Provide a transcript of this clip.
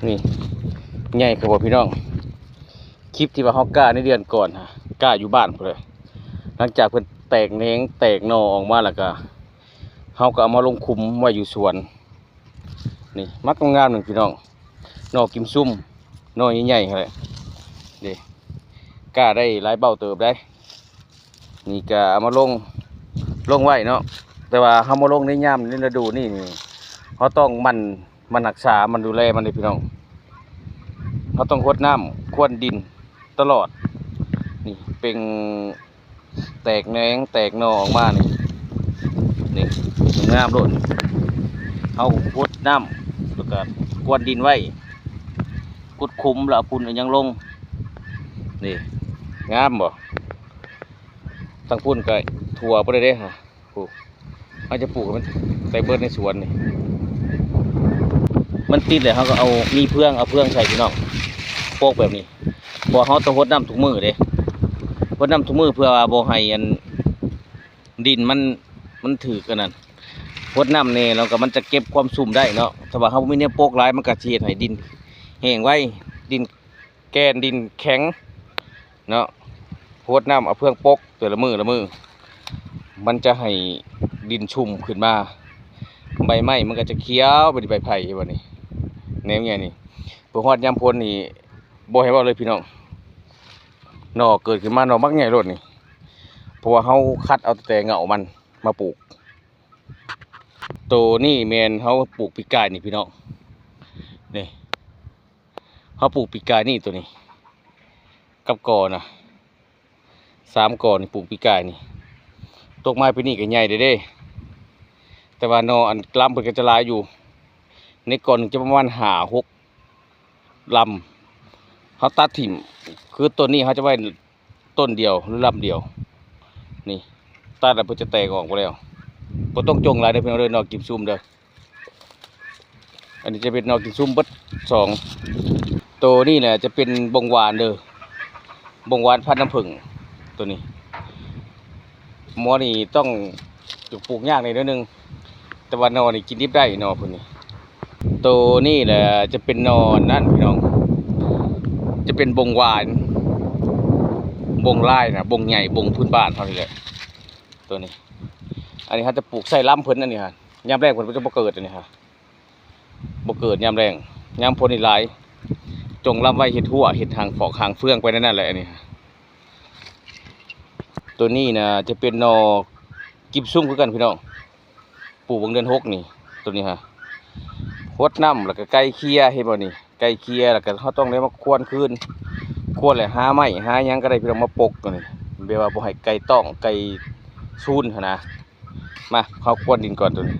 นี่ใหญ่ครับพี่น้องคลิปที่ว่าเฮากล้าในเดือนก่อนฮะกล้าอยู่บ้านพุ่นเลยหลังจากเพิ่นแตกแหนงแตกหน่อออกมาแล้วก็เฮาก็เอามาลงคุมไว้อยู่สวนนี่มักงามๆหนึ่งพี่น้องหน่อกิมซุ่มหน่อใหญ่ๆเลยนี่กล้าได้หลายเบ้าเติบได้นี่ก็เอามาลงไว้เนาะแต่ว่าเฮามาลงในยามในฤดูนี่เฮาต้องมันรักษามันดูแลมันเลยพี่น้องเขาต้องรดน้ำควนดินตลอดนี่เป็นแตกแหนงแตกหน่อออกมานี่งามโลดเขารดน้ำแล้วก็ควนดินไว้กุดคุมแล้วปุ่นยังลงนี่งามบ่ตั้งพุ่นก็ถั่วไปเลยเด้ฮะปลูกเขาจะปลูกมันใส่เบิร์ดในสวนนี่มันติดเลยเขาก็เอาเพื่องใส่พี่น้องโปกแบบนี้พอเขาต้องรดน้ำทุกมือเด้รดน้ำทุกมือเพื่อว่าบ่ให้อันดินมันถือกันนั่นรดน้ำเนี่ยเราก็มันจะเก็บความชุ่มได้เนาะถ้าว่าเขาไม่เนี่ยโปกหลายมันก็เสียให้ดินแห้งไว้ดินแกนดินแข็งเนาะรดน้ำเอาเพื่องโปกแต่ละมือมันจะให้ดินชุ่มขึ้นมาใบไม้มันก็จะเขียวเป็นใบไผ่แบบนี้แนวไงนี่พวกฮอดยามพ้นนี่บ่ให้ว่าเลยพี่น้องหน่อเกิดขึ้นมาหน่อมักใหญ่รถนี่เพราะว่าเขาคัดเอาแต่เงามันมาปลูกตัวนี่แมนเขาปลูกปีกายนี่พี่น้องนี่เขาปลูกปีกายนี่ตัวนี้กับกอนะ3 กอนี่ปลูกปีกายนี่ตกไม้ปีนี้ก็ใหญ่เด้แต่ว่าหน่ออันลำเพิ่นก็จะลายอยู่ในก่อนจะประมาณ5-6 ลำเขาตัดถิ่มคือต้นนี้เขาจะไว้ต้นเดียวหรือลำเดียวนี่ตัดแล้วเพื่อจะแตกออกไปแล้วบ่ต้องจงหลายเด้อพี่น้องเด้อนอกกิมซุ่มเด้ออันนี้จะเป็นนอกกิมซุ่มเบิด2ตัวนี้แหละจะเป็นบงหวานเด้อบงหวานพันธุ์น้ำผึ้งตัวนี้หมอนี่ต้องปลูกยากในนิดนึงแต่ว่านอนี่กินดิบได้นอพวกนี้ตัวนี้แหละจะเป็นนอนนั่นพี่น้องจะเป็นบงหวานบงลายนะบงใหญ่บงพื้นบ้านเท่านี้แหละตัวนี้อันนี้เขาจะปลูกใส่ล้ำเพิ่นอันนี้ฮะยามแรงเพิ่นจะบ่เกิดอันนี้ฮะบ่เกิดยามแรงยามพ้นนี่หลายจงล้ำไว้เห็ดหัวเห็ดหางฝอกหางเฟืองไปนั่นแหละอันนี้ตัวนี้นะจะเป็นนอกิมซุ่มคือกันพี่น้องปลูกเดือน6นี่ตัวนี้ฮะรดน้ำแล้วก็ไก่เคี่ยเห็นบ่นี่ไก่เคี่ยแล้วก็เขาต้องได้มาควรคืนควรเลยหาไม้หาหยังก็ได้พี่น้องมาปกตัวนี้แบบว่าบ่ให้ไก่ต้องไก่ซูนนะมาเขาควรดินก่อนตัวนี้